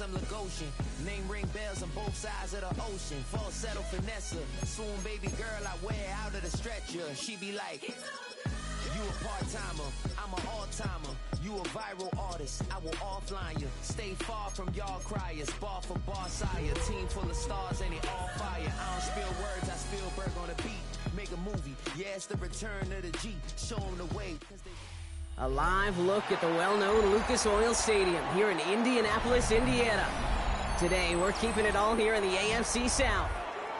some Lagosian. Name ring bells on both sides of the ocean. Falsetto finesse. Swoon baby girl, I wear out of the stretcher. She be like, you a part-timer, I'm an all-timer. You a viral artist, I will offline you. Stay far from y'all criers, bar for bar sire. Team full of stars and it all fire. I don't spill words, I Spielberg on a beat. Make a movie, yeah, it's the return of the G. Show them the way. A live look at the well-known Lucas Oil Stadium here in Indianapolis, Indiana. Today, we're keeping it all here in the AFC South.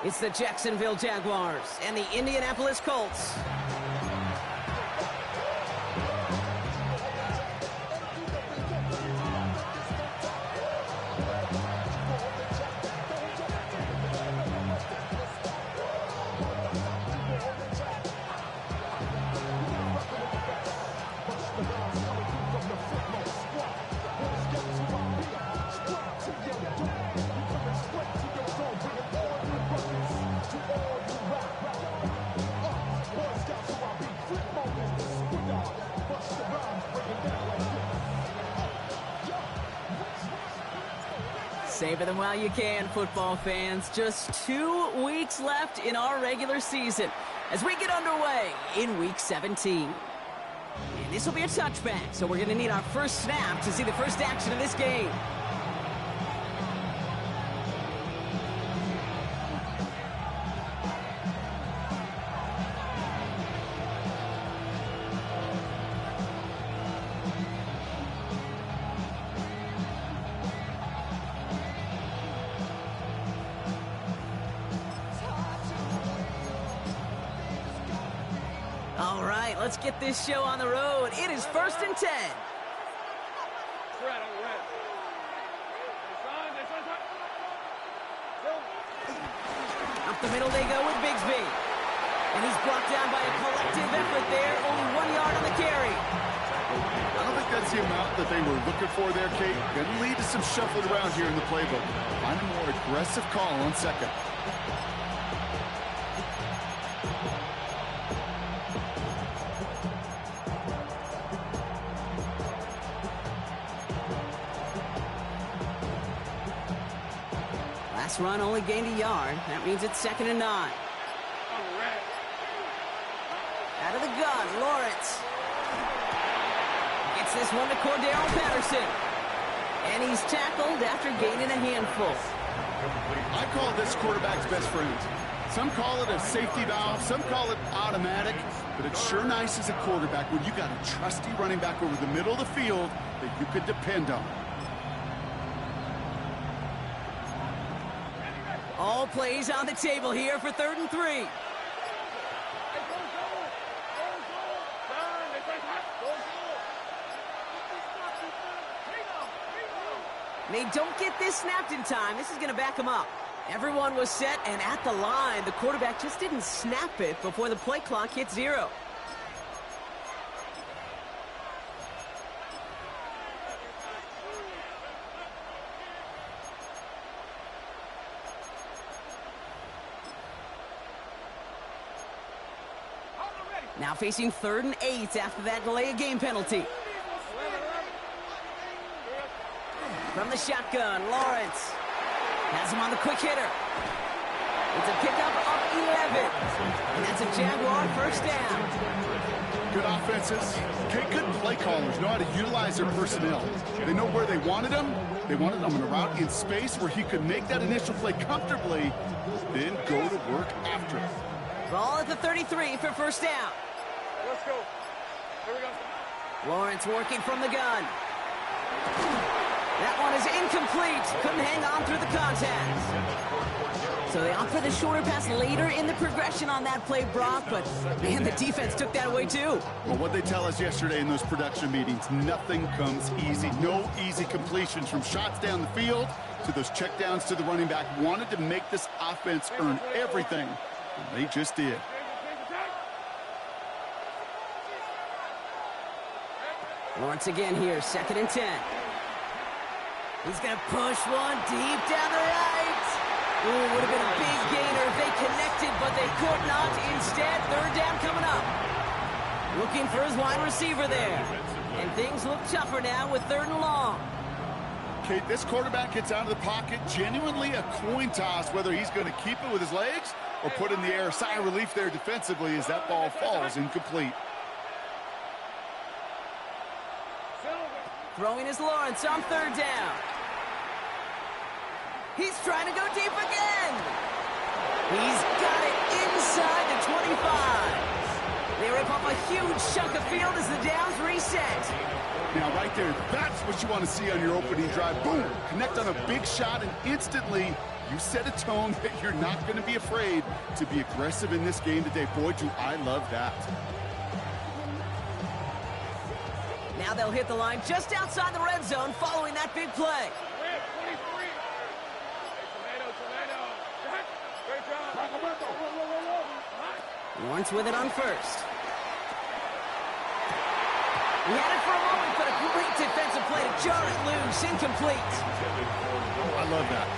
It's the Jacksonville Jaguars and the Indianapolis Colts. Savor them while you can, football fans. Just 2 weeks left in our regular season as we get underway in Week 17. And this will be a touchback, so we're going to need our first snap to see the first action of this game. All right, let's get this show on the road. It is 1st and 10. Up the middle they go with Bigsby. And he's brought down by a collective effort there. Only 1 yard on the carry. I don't think that's the amount that they were looking for there, Kate. Going to lead to some shuffling around here in the playbook. Find a more aggressive call on second. Last run only gained a yard. That means it's 2nd and 9. Out of the gun, Lawrence. Gets this one to Cordero Patterson. And he's tackled after gaining a handful. I call this quarterback's best friend. Some call it a safety valve, some call it automatic, but it's sure nice as a quarterback when you got a trusty running back over the middle of the field that you could depend on. All plays on the table here for 3rd and 3. They don't get this snapped in time. This is going to back them up. Everyone was set and at the line. The quarterback just didn't snap it before the play clock hit 0. Now facing 3rd and 8 after that delay of game penalty. From the shotgun, Lawrence has him on the quick hitter. It's a pickup of 11. And that's a Jaguar first down. Good offenses. Okay, good play callers know how to utilize their personnel. They know where they wanted them. They wanted them in a route in space where he could make that initial play comfortably, then go to work after it. Ball at the 33 for first down. Let's go. Here we go. Lawrence working from the gun. That one is incomplete. Couldn't hang on through the contact. So they opt for the shorter pass later in the progression on that play, Brock, but man, the defense took that away too. Well, what they tell us yesterday in those production meetings, nothing comes easy. No easy completions from shots down the field to those checkdowns to the running back. Wanted to make this offense earn everything, and they just did. Lawrence again here, 2nd and 10. He's going to push one deep down the right. Ooh, would have been a big gainer if they connected, but they could not. Instead, 3rd down coming up. Looking for his wide receiver there. And things look tougher now with 3rd and long. Kate, this quarterback gets out of the pocket, genuinely a coin toss, whether he's going to keep it with his legs or put in the air. Sigh of relief there defensively as that ball falls incomplete. Throwing is Lawrence on third down. He's trying to go deep again. He's got it inside the 25. They rip off a huge chunk of field as the downs reset. Now, right there, that's what you want to see on your opening drive. Boom! Connect on a big shot, and instantly you set a tone that you're not going to be afraid to be aggressive in this game today. Boy, do I love that. Now they'll hit the line just outside the red zone following that big play. Lawrence with it on first. He had it for a moment, but a great defensive play to jar it loose. Incomplete. I love that.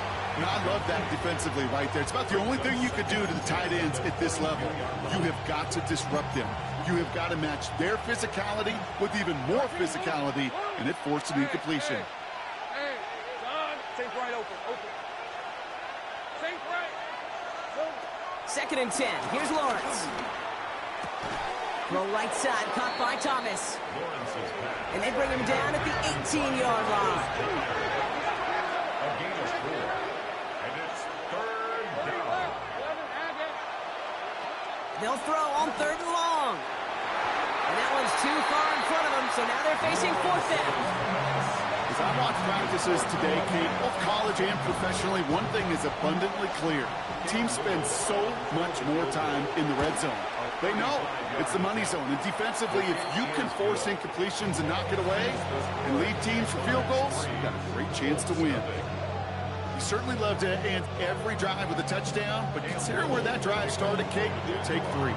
I love that defensively right there. It's about the only thing you could do to the tight ends at this level. You have got to disrupt them. You have got to match their physicality with even more physicality, and it forced an incompletion. Hey, John, take right open. Take right. Second and 10. Here's Lawrence. Throw right side, caught by Thomas. And they bring him down at the 18-yard line. A gain of 4. And it's third down. They'll throw on third and long. And that one's too far in front of them, so now they're facing fourth down. As I watch practices today, Kate, both college and professionally, one thing is abundantly clear. Teams spend so much more time in the red zone. They know it's the money zone. And defensively, if you can force incompletions and knock it away and lead teams for field goals, you've got a great chance to win. You certainly love to end every drive with a touchdown, but consider where that drive started, Kate. Take 3.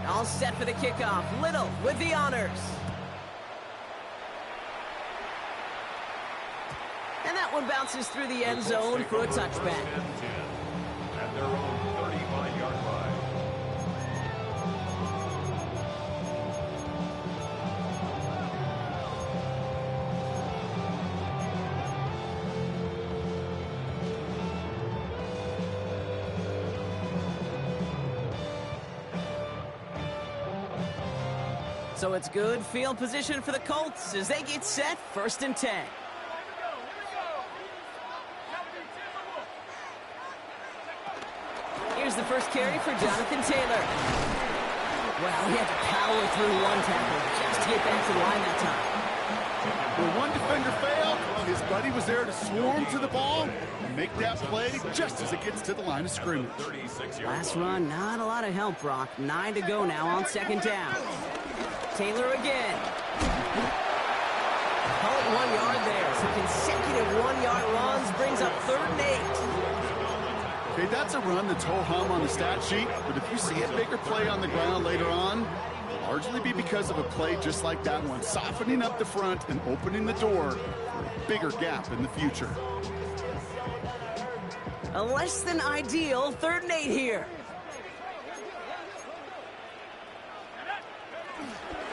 All set for the kickoff. Little with the honors. And that one bounces through the end zone for a touchback. At their own 35-yard line. So it's good field position for the Colts as they get set, first and 10. Here's the first carry for Jonathan Taylor. Well, he had to power through one tackle just to get back to the line that time. When one defender failed, his buddy was there to swarm to the ball and make that play just as it gets to the line of scrimmage. Last run, not a lot of help, Brock. 9 to go now on second down. Taylor again. Call it 1 yard there. Some consecutive 1-yard runs brings up third and 8. Okay, that's a run that's ho-hum on the stat sheet, but if you see a bigger play on the ground later on, it'll largely be because of a play just like that one, softening up the front and opening the door for a bigger gap in the future. A less than ideal third and 8 here.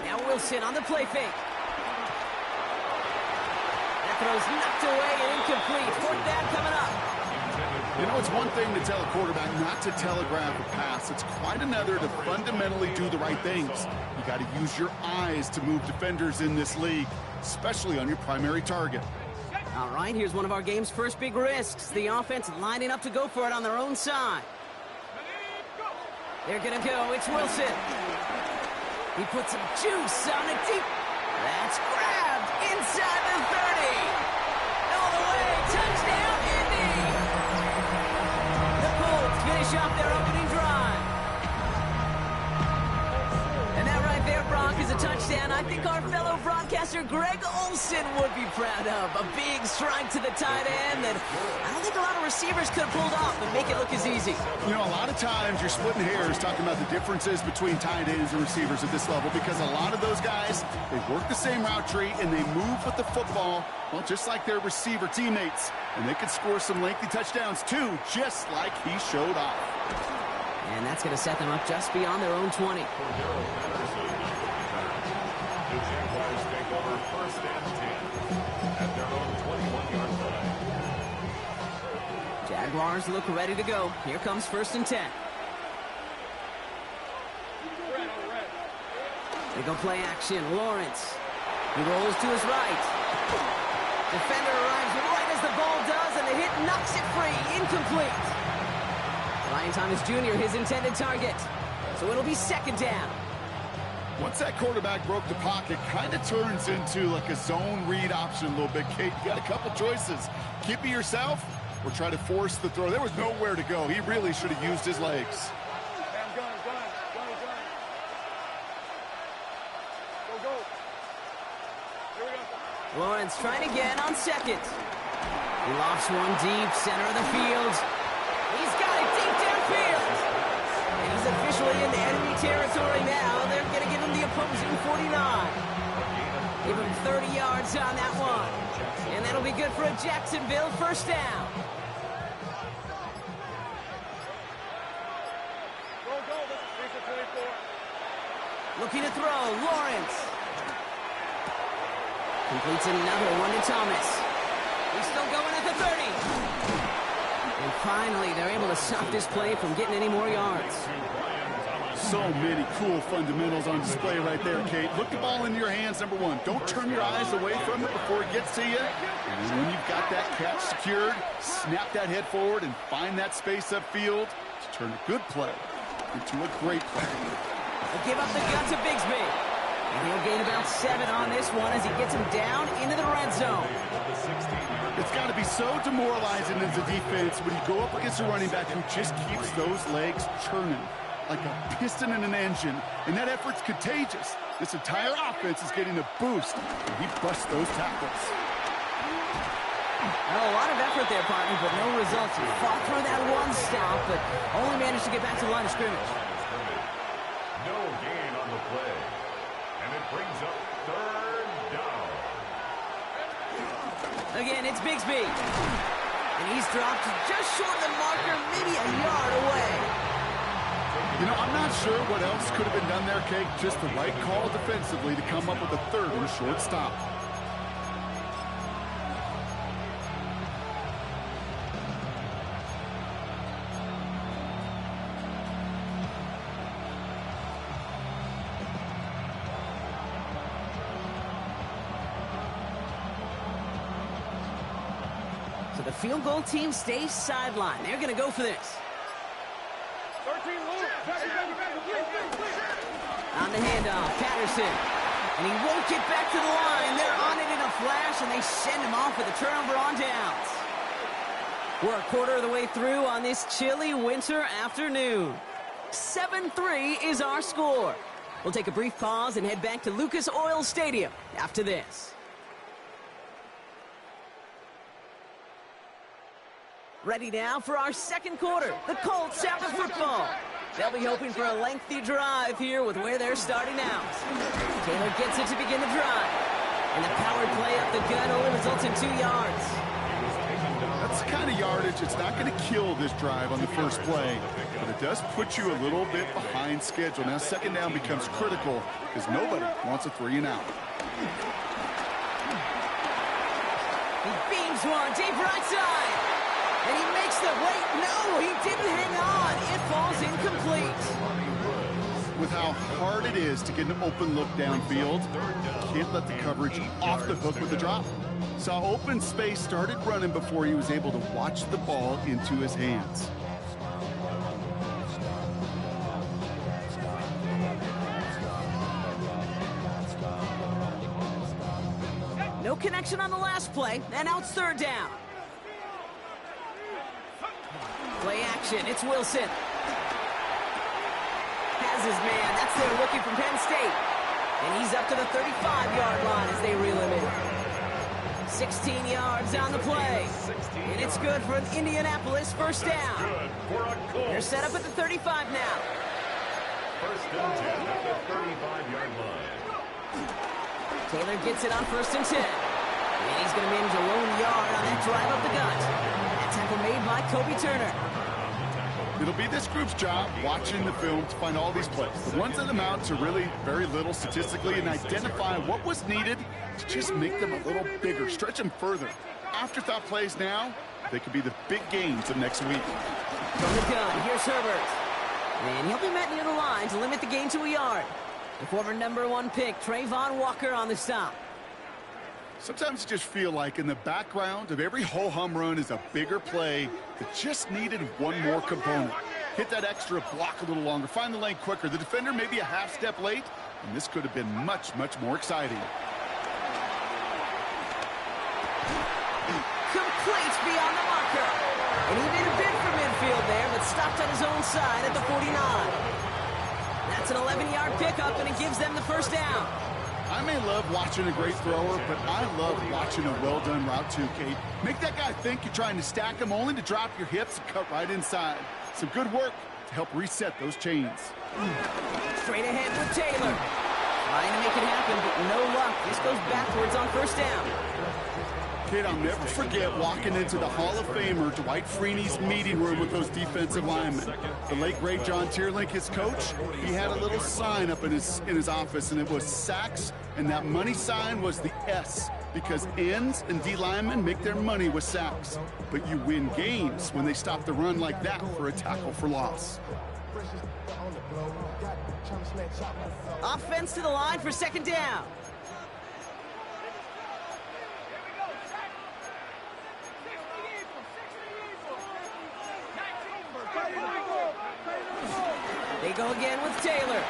Now Wilson on the play fake. That throw's knocked away and incomplete. Fourth down coming up. You know, it's one thing to tell a quarterback not to telegraph a pass. It's quite another to fundamentally do the right things. You got to use your eyes to move defenders in this league, especially on your primary target. All right, here's one of our game's first big risks. The offense lining up to go for it on their own side. They're going to go. It's Wilson. He puts some juice on it deep. That's grabbed inside the 30. All the way. Touchdown, Indy. The Colts finish off their opening drive. And that right there, Brock, is a touchdown I think our fellow broadcaster Greg Olson would be proud of. A big strike to the tight end that I don't think a lot of receivers could have pulled off and make it look as easy. You know, a lot of times you're splitting hairs talking about the differences between tight ends and receivers at this level because a lot of those guys, they work the same route tree and they move with the football, well, just like their receiver teammates. And they could score some lengthy touchdowns too, just like he showed off. And that's going to set them up just beyond their own 20. The Jaguars take over 1st and 10 at their own 21-yard line. Jaguars look ready to go. Here comes 1st and 10. They go play action. Lawrence. He rolls to his right. Defender arrives right as the ball does, and the hit knocks it free. Incomplete. Ryan Thomas Jr., his intended target. So it'll be 2nd down. Once that quarterback broke the pocket, kind of turns into like a zone read option a little bit. Kate, you got a couple choices. Keep it yourself or try to force the throw. There was nowhere to go. He really should have used his legs. Lawrence trying again on 2nd. He lofts one deep, center of the field. He's got it deep downfield. And he's officially in enemy territory now. They're going to give him the opposing 49. Give him 30 yards on that one. And that'll be good for a Jacksonville 1st down. Looking to throw, Lawrence. Completes another one to Thomas. He's still going at the 30. And finally, they're able to stop this play from getting any more yards. So many cool fundamentals on display right there, Kate. Look the ball into your hands, number one. Don't turn your eyes away from it before it gets to you. And when you've got that catch secured, snap that head forward and find that space upfield to turn a good play into a great play. They give up the gun to Bigsby. And he'll gain about 7 on this one as he gets him down into the red zone. It's got to be so demoralizing as a defense when you go up against a running back who just keeps those legs churning like a piston in an engine, and that effort's contagious. This entire offense is getting a boost, and he busts those tackles. Well, a lot of effort there, partner, but no results. He fought for that one stop, but only managed to get back to the line of scrimmage. No gain on the play. And it brings up 3rd down. Again, it's Bigsby. And he's dropped just short of the marker, maybe a yard away. You know, I'm not sure what else could have been done there, Kate. Just the right call defensively to come up with a 3rd and short stop. So the field goal team stays sidelined. They're going to go for this. On the handoff, Patterson. And he won't get back to the line. They're on it in a flash, and they send him off with a turnover on downs. We're a quarter of the way through on this chilly winter afternoon. 7-3 is our score. We'll take a brief pause and head back to Lucas Oil Stadium after this. Ready now for our 2nd quarter. The Colts have the football. They'll be hoping for a lengthy drive here with where they're starting out. Taylor gets it to begin the drive. And the powered play up the gut only results in 2 yards. That's the kind of yardage it's not going to kill this drive on the first play, but it does put you a little bit behind schedule. Now 2nd down becomes critical because nobody wants a 3 and out. He beams one deep right side. And he makes the wait. No, he didn't hang on. It falls incomplete. With how hard it is to get an open look downfield, can't let the coverage off the hook with the drop. Saw open space, started running before he was able to watch the ball into his hands. No connection on the last play, and now it's 3rd down. Play action, it's Wilson. Has his man, that's there looking from Penn State. And he's up to the 35-yard line as they reel him in. 16 yards on the play. And it's good for an Indianapolis first down. They're set up at the 35 now. First and 10 at the 35-yard line. Taylor gets it on first and 10. And he's going to manage a lone yard on that drive up the gut. That tackle made by Kobe Turner. It'll be this group's job watching the film to find all these plays. The ones that amount to really very little statistically and identify what was needed to just make them a little bigger, stretch them further. Afterthought plays now, they could be the big gains of next week. From the gun, here's Herbert. And he'll be met near the line to limit the gain to a yard. The former #1 pick, Trayvon Walker on the stop. Sometimes you just feel like in the background of every ho-hum run is a bigger play that just needed one more component. Hit that extra block a little longer, find the lane quicker. The defender may be a half step late, and this could have been much, much more exciting. Complete beyond the marker. And he made a bid for midfield there, but stopped on his own side at the 49. That's an 11-yard pickup, and it gives them the first down. I may love watching a great thrower, but I love watching a well-done route too, Kate. Make that guy think you're trying to stack him only to drop your hips and cut right inside. Some good work to help reset those chains. Straight ahead with Taylor. Trying to make it happen, but no luck. This goes backwards on first down. Kate, I'll never forget walking into the Hall of Famer Dwight Freeney's meeting room with those defensive linemen. The late, great John Tierlink, his coach, he had a little sign up in his office, and it was sacks, and that money sign was the S, because ends and D linemen make their money with sacks. But you win games when they stop the run like that for a tackle for loss. Offense to the line for second down. They go again with Taylor.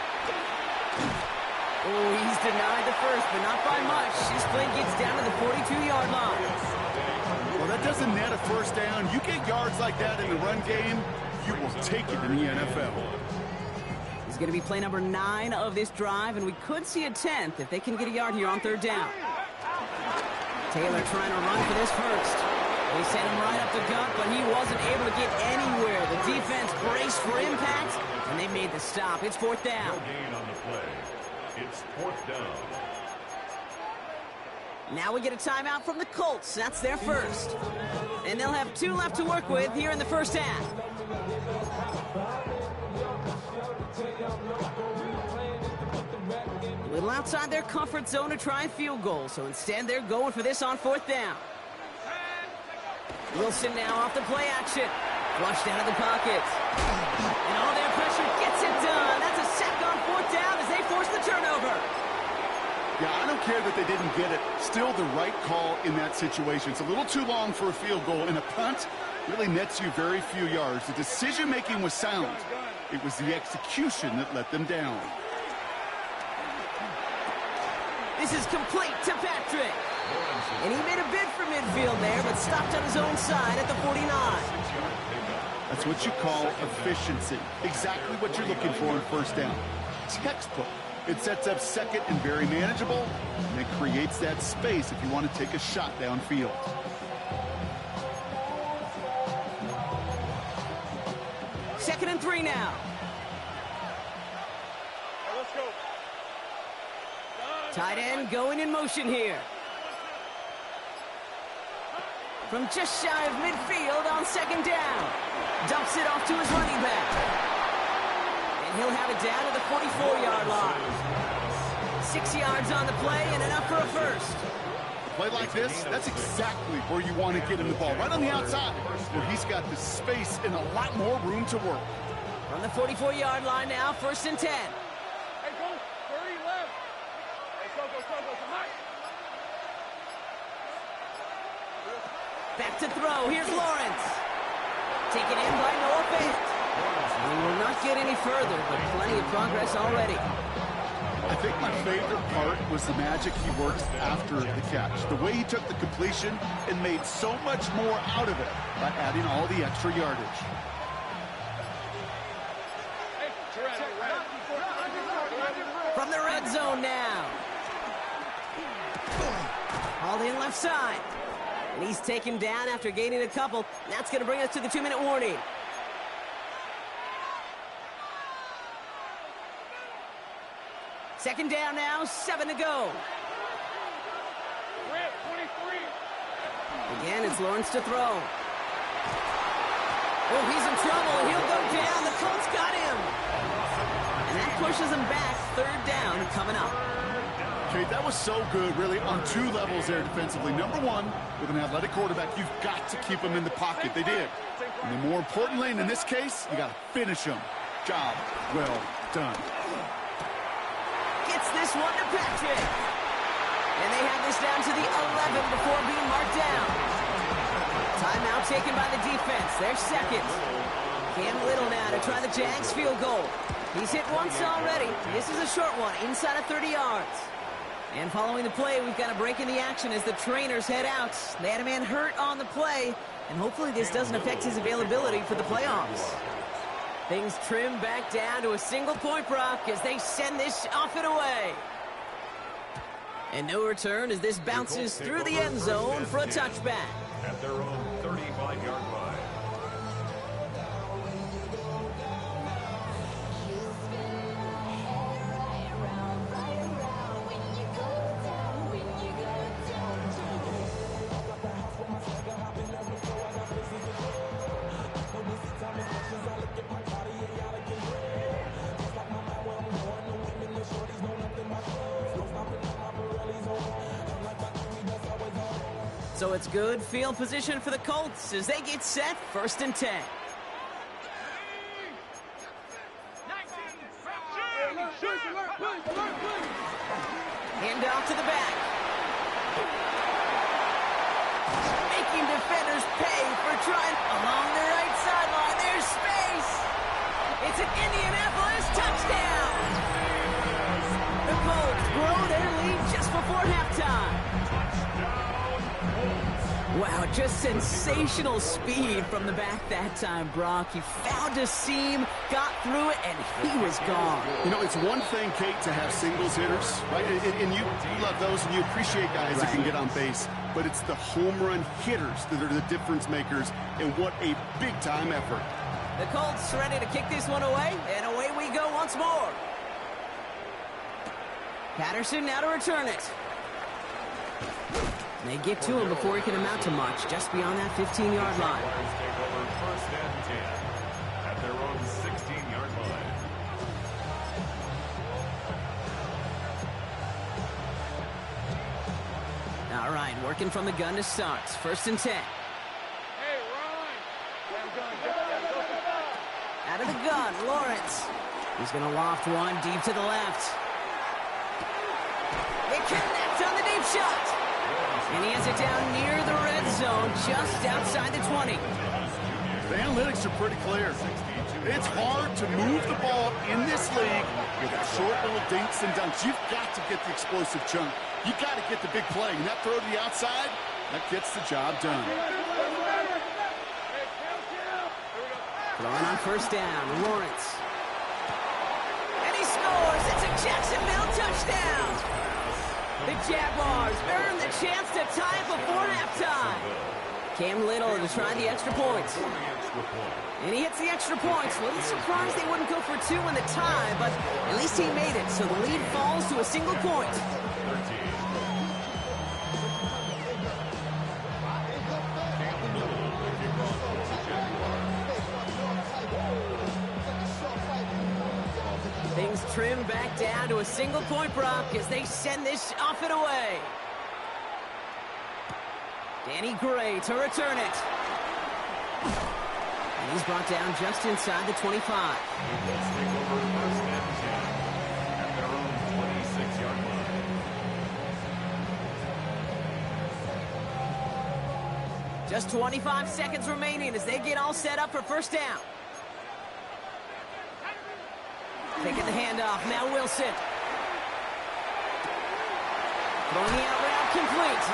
Oh, he's denied the first, but not by much. His play gets down to the 42-yard line. Well, that doesn't net a first down. You get yards like that in the run game, you will take it in the NFL. He's going to be play number 9 of this drive, and we could see a 10th if they can get a yard here on third down. Taylor trying to run for this first. They sent him right up the gut, but he wasn't able to get anywhere. The defense braced for impact, and they made the stop. It's fourth down. No gain on the play. It's fourth down. Now we get a timeout from the Colts. That's their first. And they'll have 2 left to work with here in the first half. A little outside their comfort zone to try and field goal, so instead they're going for this on fourth down. Wilson now off the play action. Flushed out of the pocket. And all their pressure gets it done. That's a sack on fourth down as they force the turnover. Yeah, I don't care that they didn't get it. Still the right call in that situation. It's a little too long for a field goal, and a punt really nets you very few yards. The decision-making was sound. It was the execution that let them down. This is complete to Patrick. And he made a bid for midfield there, but stopped on his own side at the 49. That's what you call efficiency. Exactly what you're looking for in first down. Textbook. It sets up second and very manageable, and it creates that space if you want to take a shot downfield. Second and 3 now. Let's go. Tight end going in motion here. From just shy of midfield on second down. Dumps it off to his running back. And he'll have it down to the 44-yard line. 6 yards on the play and enough for a first. A play like this, that's exactly where you want to get him the ball. Right on the outside, where he's got the space and a lot more room to work. From the 44-yard line now, first and 10. Hey, go. 30 left. Hey, go. Come on. Back to throw. Here's Lawrence. Taken in by Noah Fant. He will not get any further, but plenty of progress already. I think my favorite part was the magic he worked after the catch. The way he took the completion and made so much more out of it by adding all the extra yardage. From the red zone now. Hauled in left side. And he's taken down after gaining a couple. That's going to bring us to the 2-minute warning. Second down now, 7 to go. 23. Again, it's Lawrence to throw. Oh, he's in trouble. He'll go down. The Colts got him. And that pushes him back. Third down coming up. Okay, that was so good, really, on two levels there defensively. Number one, with an athletic quarterback, you've got to keep him in the pocket. They did. And then more importantly, and in this case, you got to finish him. Job well done. Gets this one to Patrick. And they have this down to the 11 before being marked down. Timeout taken by the defense. They're second. Cam Little now to try the Jags field goal. He's hit once already. This is a short one, inside of 30 yards. And following the play, we've got a break in the action as the trainers head out. They had a man hurt on the play, and hopefully this doesn't affect his availability for the playoffs. Things trim back down to a single point, Brock, as they send this off and away. And no return as this bounces through the end zone for a touchback. At their own 35-yard line. So it's good field position for the Colts as they get set, 1st and 10. Hand off to the back. Making defenders pay for trying along the right sideline. There's space. It's an Indianapolis touchdown. The Colts grow their lead just before halftime. Wow, just sensational speed from the back that time, Brock. He found a seam, got through it, and he was gone. You know, it's one thing, Kate, to have singles hitters, right? And you love those, and you appreciate guys that can get on base. But it's the home run hitters that are the difference makers, and what a big-time effort. The Colts ready to kick this one away, and away we go once more. Patterson now to return it. They get to him before he can amount to much, just beyond that 15-yard line. Take over 1st and 10 at their own 16-yard line. All right, working from the gun to start. 1st and 10. Hey, Ron. Out of the gun, Lawrence. He's going to loft one deep to the left. They connect on the deep shot. And he has it down near the red zone, just outside the 20. The analytics are pretty clear. It's hard to move the ball in this league with short little dinks and dunks. You've got to get the explosive chunk. You've got to get the big play. And that throw to the outside, that gets the job done. Throwing on 1st down, Lawrence. And he scores. It's a Jacksonville touchdown. The Jaguars earn the chance to tie it before halftime. Cam Little to try the extra point. And he hits the extra points. A little surprised they wouldn't go for 2 in the tie, but at least he made it, so the lead falls to a single point. Things trim back down to a single point, Brock, as they send this off and away. Danny Gray to return it. And he's brought down just inside the 25. Let's take over 1st and 10 at their own 26-yard line. Just 25 seconds remaining as they get all set up for 1st down. Taking the handoff, now Wilson. Throwing the out route complete.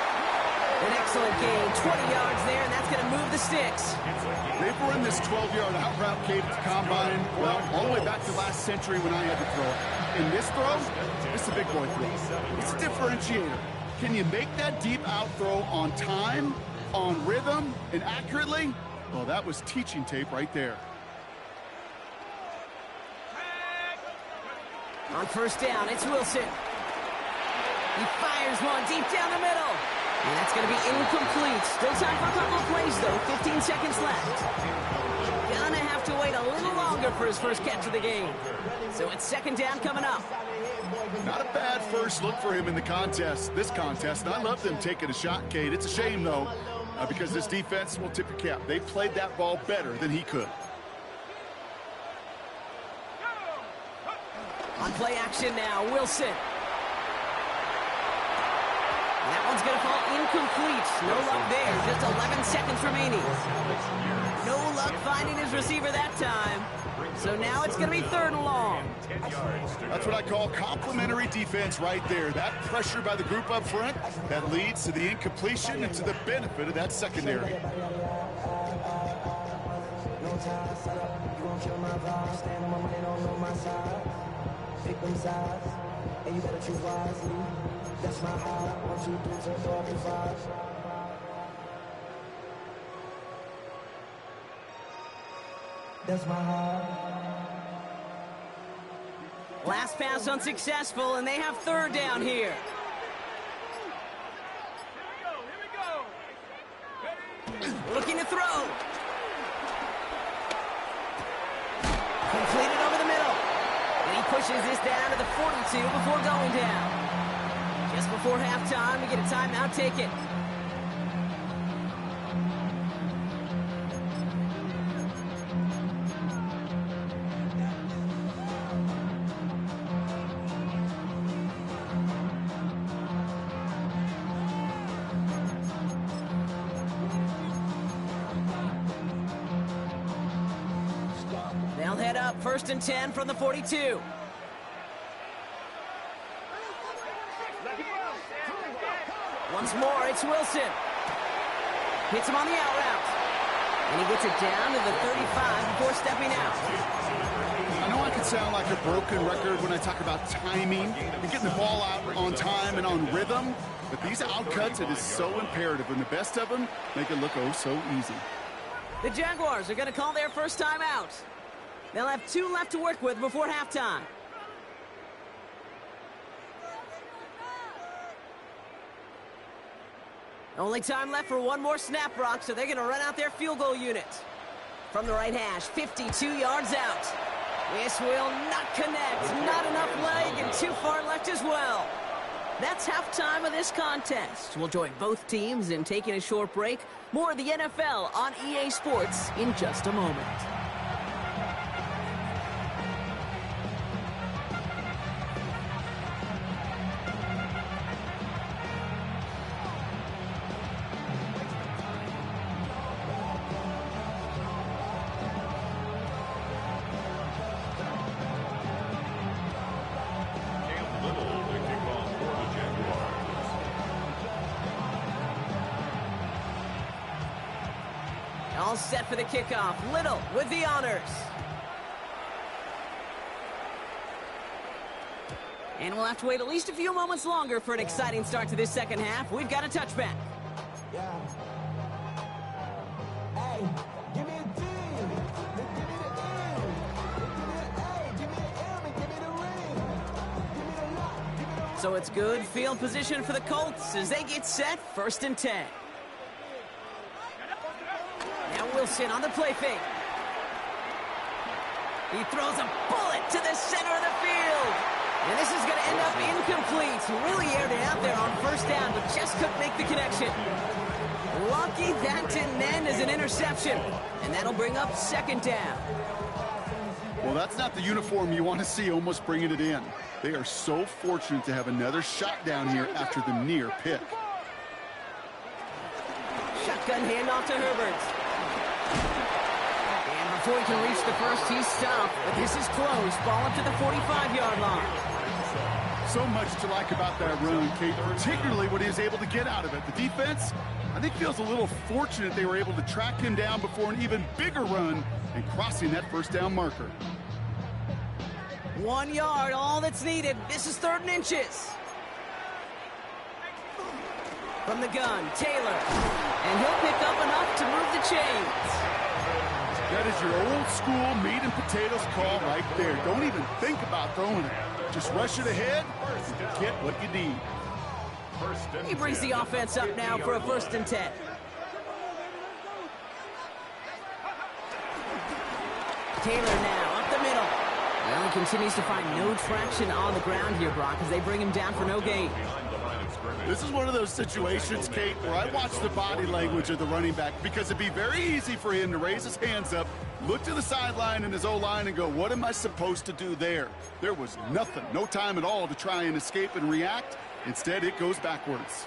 An excellent gain, 20 yards there, and that's going to move the sticks. They've run this 12-yard out route, Kate, at the combine, well, all the way back to last century when I had to throw it. In this throw, it's a big boy throw. It's a differentiator. Can you make that deep out throw on time, on rhythm, and accurately? Well, that was teaching tape right there. On first down, it's Wilson. He fires one deep down the middle. And that's going to be incomplete. Still time for a couple of plays, though. 15 seconds left. Gonna have to wait a little longer for his first catch of the game. So it's second down coming up. Not a bad first look for him in the contest, this contest. And I love them taking a shot, Kate. It's a shame, though, because this defense will tip your cap. They played that ball better than he could. On play action now, Wilson. That one's going to fall incomplete. No luck there. Just 11 seconds remaining. No luck finding his receiver that time. So now it's going to be third and long. That's what I call complimentary defense right there. That pressure by the group up front, that leads to the incompletion and to the benefit of that secondary. And you better choose wisely. That's my heart. 1, 2, 3, 4, 5. That's my heart. Last pass unsuccessful, and they have third down here. Looking to throw. Completed over the middle. And he pushes this down to the 42 before going down. Just before halftime, we get a timeout taken. They'll head up first and 10 from the 42. Once more, it's Wilson. Hits him on the out route. And he gets it down to the 35 before stepping out. I know I can sound like a broken record when I talk about timing and getting the ball out on time and on rhythm, but these outcuts, it is so imperative, and the best of them make it look oh so easy. The Jaguars are going to call their first time out. They'll have 2 left to work with before halftime. Only time left for one more snap, Brock, so they're going to run out their field goal unit. From the right hash, 52 yards out. This will not connect. Not enough leg and too far left as well. That's halftime of this contest. We'll join both teams in taking a short break. More of the NFL on EA Sports in just a moment. All set for the kickoff. Little with the honors. And we'll have to wait at least a few moments longer for an exciting start to this second half. We've got a touchback. Yeah. Hey, give me a D. Give me the N. Give me the A. Give me the M. And give me the ring. Give me the lock. Give me the... So it's good field position for the Colts as they get set first and 10. Now Wilson on the play fake. He throws a bullet to the center of the field. And this is going to end up incomplete. Really aired it out there on first down, but just couldn't make the connection. Lucky that didn't end as an interception. And that'll bring up second down. Well, that's not the uniform you want to see almost bringing it in. They are so fortunate to have another shot down here after the near pick. Shotgun handoff to Herbert. And before he can reach the first, he's stopped. But this is close. Ball up to the 45-yard line. So much to like about that run, Kate, particularly what he was able to get out of it. The defense, I think, feels a little fortunate they were able to track him down before an even bigger run and crossing that first down marker. 1 yard, all that's needed. This is third and inches. From the gun, Taylor. And he'll pick up enough to move the chains. That is your old school meat and potatoes call right there. Don't even think about throwing it. Just rush it ahead and get what you need. He brings the offense up now for a 1st and 10. Taylor now up the middle. Well, he continues to find no traction on the ground here, Brock, as they bring him down for no gain. This is one of those situations, Kate, where I watch the body language of the running back because it'd be very easy for him to raise his hands up, look to the sideline and his O-line and go, what am I supposed to do there? There was nothing, no time at all to try and escape and react. Instead, it goes backwards.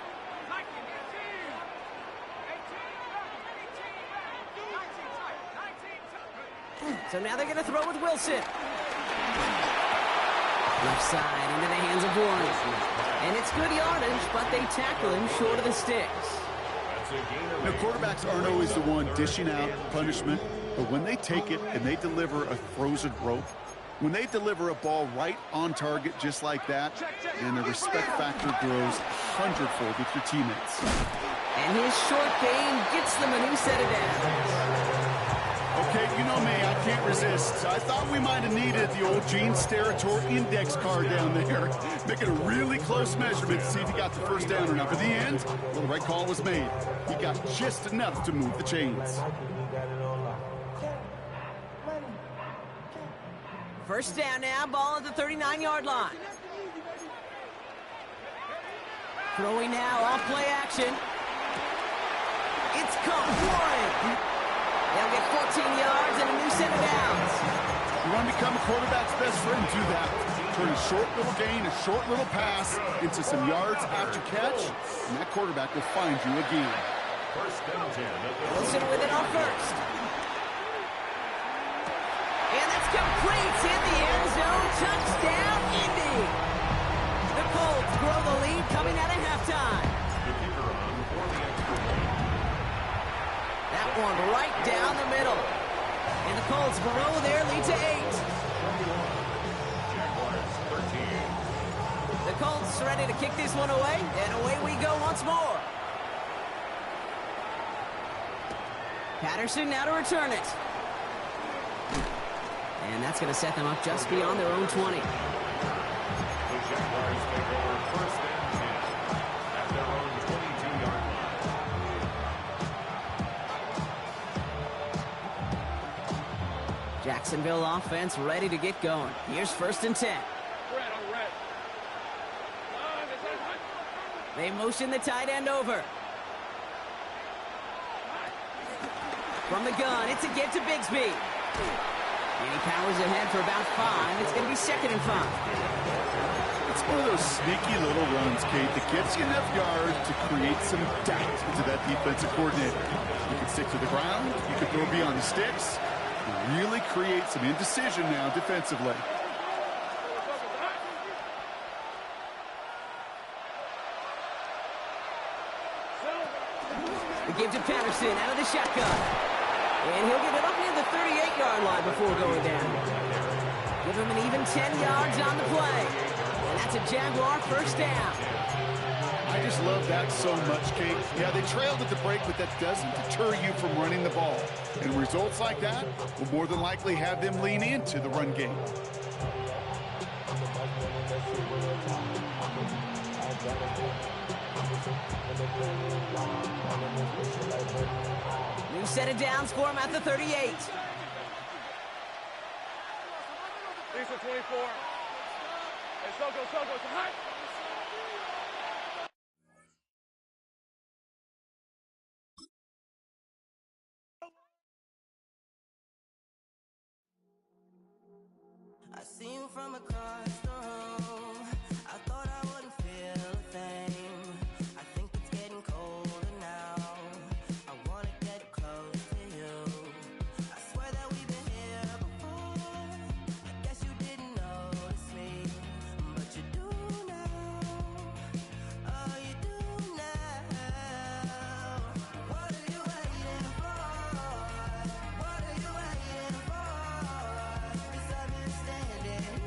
So now they're going to throw with Wilson. Left side into the hands of Warren. And it's good yardage, but they tackle him short of the sticks. Now, quarterbacks aren't always the one dishing out punishment, but when they take it and they deliver a frozen rope, when they deliver a ball right on target just like that, and the respect factor grows 100-fold with your teammates. And his short gain gets them a new set of downs. Okay, you know me, I can't resist. I thought we might have needed the old Gene Steratore index card down there. Making a really close measurement to see if he got the first down or not. But in the end, well, the right call was made. He got just enough to move the chains. First down now, ball at the 39-yard line. Throwing now, off play action. It's caught, Warren. They'll get 14 yards and a new set of downs. You want to become a quarterback's best friend, do that. Turn a short little gain, a short little pass into some yards after catch, and that quarterback will find you again. Wilson with it on first. And that's complete. Hit the end zone. Touchdown, Indy. The Colts grow the lead coming out of halftime. That one right down the middle. And the Colts grow their lead to 8. The Colts ready to kick this one away, and away we go once more. Patterson now to return it. And that's going to set them up just beyond their own 20. The Jaguars take over 1st and 10 at their own 22-yard line. Jacksonville offense ready to get going. Here's 1st and 10. They motion the tight end over. From the gun, it's a get to Bigsby. And he powers ahead for about 5. It's going to be 2nd and 5. It's one of those sneaky little runs, Kate, that gets you enough yards to create some doubt into that defensive coordinator. You can stick to the ground, you can throw beyond the sticks, and really create some indecision now defensively. The give to Patterson out of the shotgun. And he'll get it up near the 38-yard line before going down. Give him an even 10 yards on the play. And that's a Jaguar 1st down. I just love that so much, Kate. Yeah, they trailed at the break, but that doesn't deter you from running the ball. And results like that will more than likely have them lean into the run game. New set of downs for him at the 38. These are 24. Hey, Soko, it's hot. I see you from across the room. I thought I wouldn't feel a thing. I think it's getting colder now. I wanna get close to you. I swear that we've been here before. I guess you didn't notice me, but you do now. Oh, you do now. What are you waiting for? What are you waiting for? 'Cause I've been standing here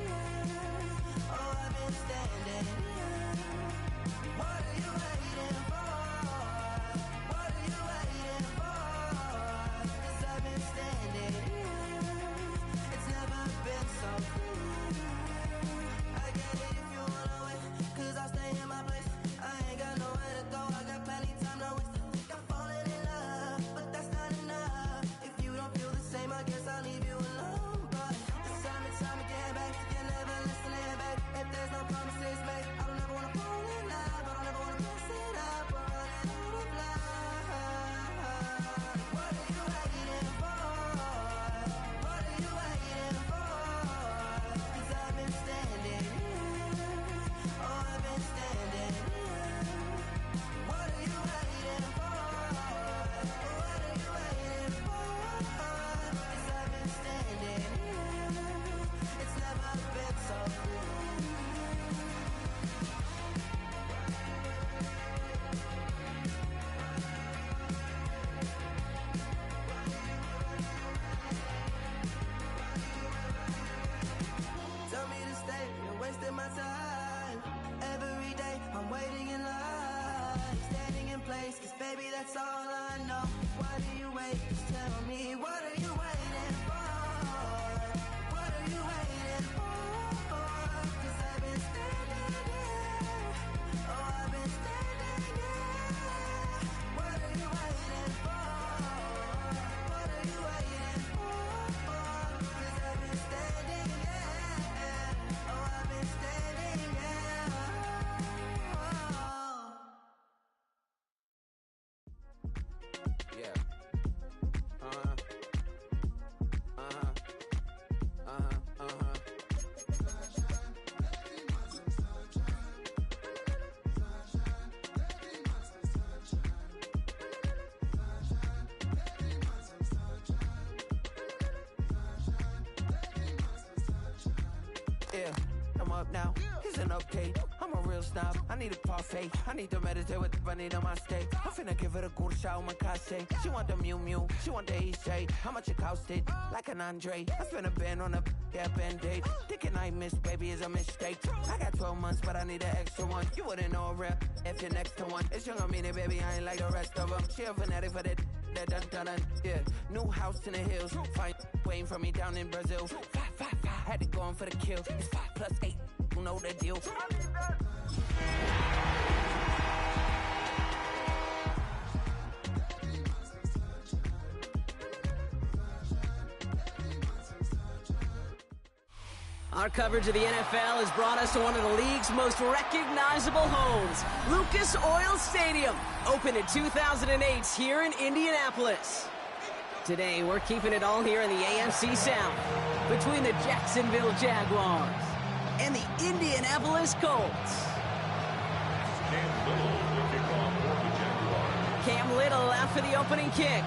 place, 'cause baby, that's all I know. Why do you wait? Just tell me, what are you waiting for? What are you waiting for? 'Cause I've been standing here. Oh, I've been standing here. What are you waiting for? What are you waiting for? 'Cause I've been standing here. Oh, I've been standing here. Yeah. Yeah, I'm up now. Here's an update. I'm a real snob. I need a parfait. I need to meditate with the bunny on my steak. I'm finna give it a good shot with my case. She want the Mew Mew. She want the East. How much it costed? Like an Andre. I spent a band on a band-aid. Thinking I missed, baby, is a mistake. I got 12 months, but I need an extra one. You wouldn't know a rep if you're next to one. It's young, I mean it, baby, I ain't like the rest of them. She a fanatic for that dun. Yeah, new house in the hills. Fine, waiting for me down in Brazil. 5, had to go on for the kill. It's 5 plus 8, you know the deal. Our coverage of the NFL has brought us to one of the league's most recognizable homes, Lucas Oil Stadium, opened in 2008 here in Indianapolis. Today, we're keeping it all here in the AFC South, between the Jacksonville Jaguars and the Indianapolis Colts. Cam Little out for the opening kick.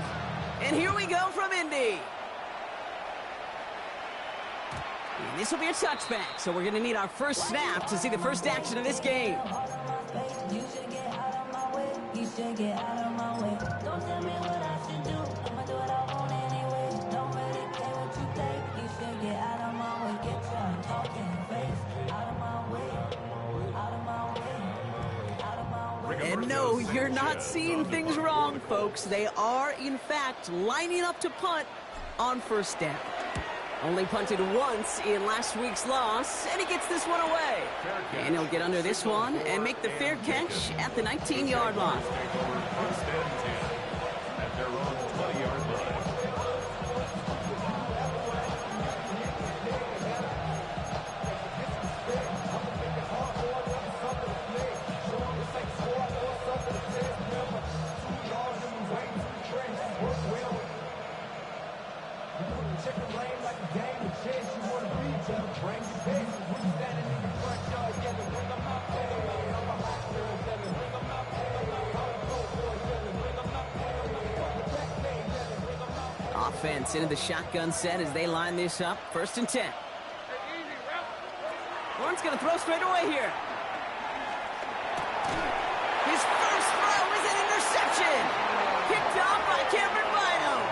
And here we go from Indy. And this will be a touchback, so we're going to need our first snap to see the first action of this game. You should get out of my way. You should get out of my way. Don't tell me what I should do. I'ma do what I want anyway. Don't really care what you think. You should get out of my way. Get your talking face out of my way. Out of my way. Out of my way. And no, you're not seeing things wrong, folks. They are, in fact, lining up to punt on first down. Only punted once in last week's loss, and he gets this one away. And he'll get under this one and make the fair catch at the 19-yard line. At their own 20-yard line. Offense into the shotgun set as they line this up. 1st and 10. Warren's going to throw straight away here. His first throw is an interception. Picked off by Cameron Bynum.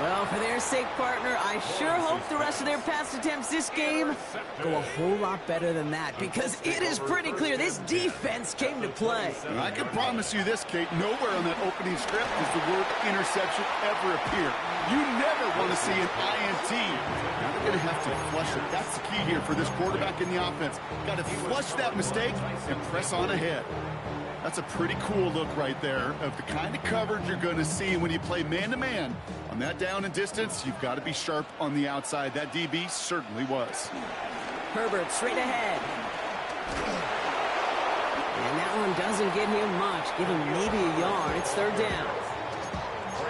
Well, for their sake, partner, I sure hope the rest of their pass attempts this game go a whole lot better than that, because it is pretty clear this defense came to play. And I can promise you this, Kate, nowhere on that opening script does the word interception ever appear. You never want to see an INT. Now they're going to have to flush it. That's the key here for this quarterback in the offense. Got to flush that mistake and press on ahead. That's a pretty cool look right there of the kind of coverage you're going to see when you play man-to-man. On that down and distance, you've got to be sharp on the outside. That DB certainly was. Herbert straight ahead. And that one doesn't get him much. Give him maybe a yard. It's 3rd down.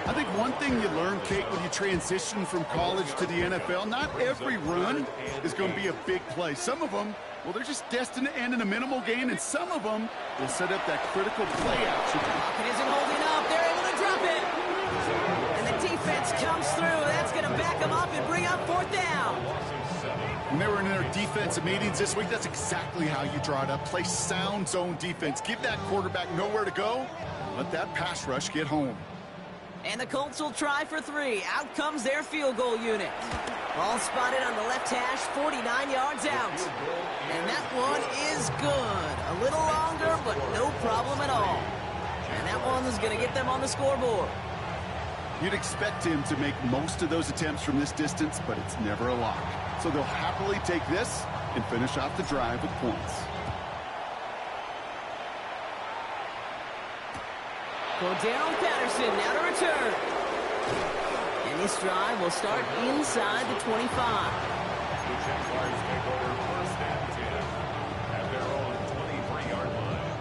I think one thing you learn, Kate, when you transition from college to the NFL, not every run is going to be a big play. Some of them, well, they're just destined to end in a minimal gain, and some of them will set up that critical play action. Pocket isn't holding up. They're able to drop it. And the defense comes through. That's going to back them up and bring up 4th down. When they were in their defensive meetings this week, that's exactly how you draw it up. Play sound zone defense. Give that quarterback nowhere to go. Let that pass rush get home. And the Colts will try for 3. Out comes their field goal unit. Ball spotted on the left hash, 49 yards out. And that one is good. A little longer, but no problem at all. And that one's going to get them on the scoreboard. You'd expect him to make most of those attempts from this distance, but it's never a lock. So they'll happily take this and finish off the drive with points. Cordero Patterson now to return. And this drive will start inside the 25. The Jaguars take over first and 10 at their own 23-yard line.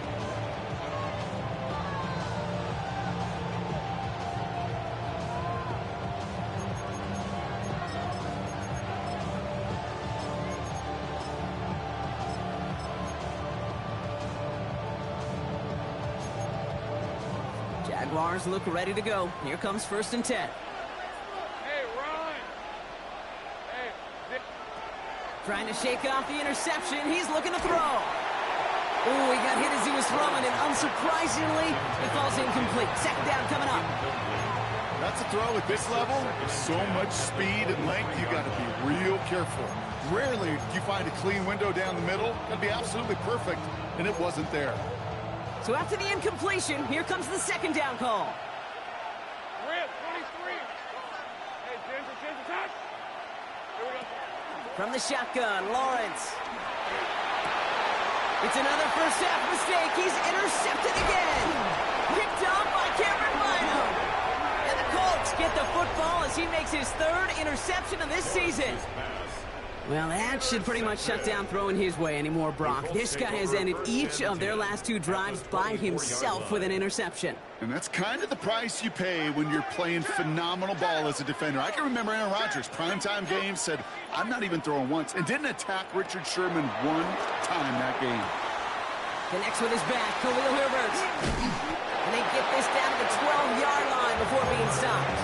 Jaguars look ready to go. Here comes first and 10. Hey, run! Hey, Trying to shake off the interception. He's looking to throw. Ooh, he got hit as he was throwing, and unsurprisingly, it falls incomplete. Second down coming up. That's a throw at this level. So much speed and length, you got to be real careful. Rarely do you find a clean window down the middle. Got to be absolutely perfect, and it wasn't there. So after the incompletion, here comes the second down call. Rip, 23. Hey, Ginger, touch. Here we go. From the shotgun, Lawrence. It's another first half mistake. He's intercepted again. Picked off by Cameron Bynum. And the Colts get the football as he makes his third interception of this season. Well, that should pretty much shut down throwing his way anymore, Brock. This guy has ended each of their last two drives by himself with an interception. And that's kind of the price you pay when you're playing phenomenal ball as a defender. I can remember Aaron Rodgers, primetime game, said, I'm not even throwing once, and didn't attack Richard Sherman one time that game. Connects with his back, Khalil Herbert. And they get this down to the 12-yard line before being stopped.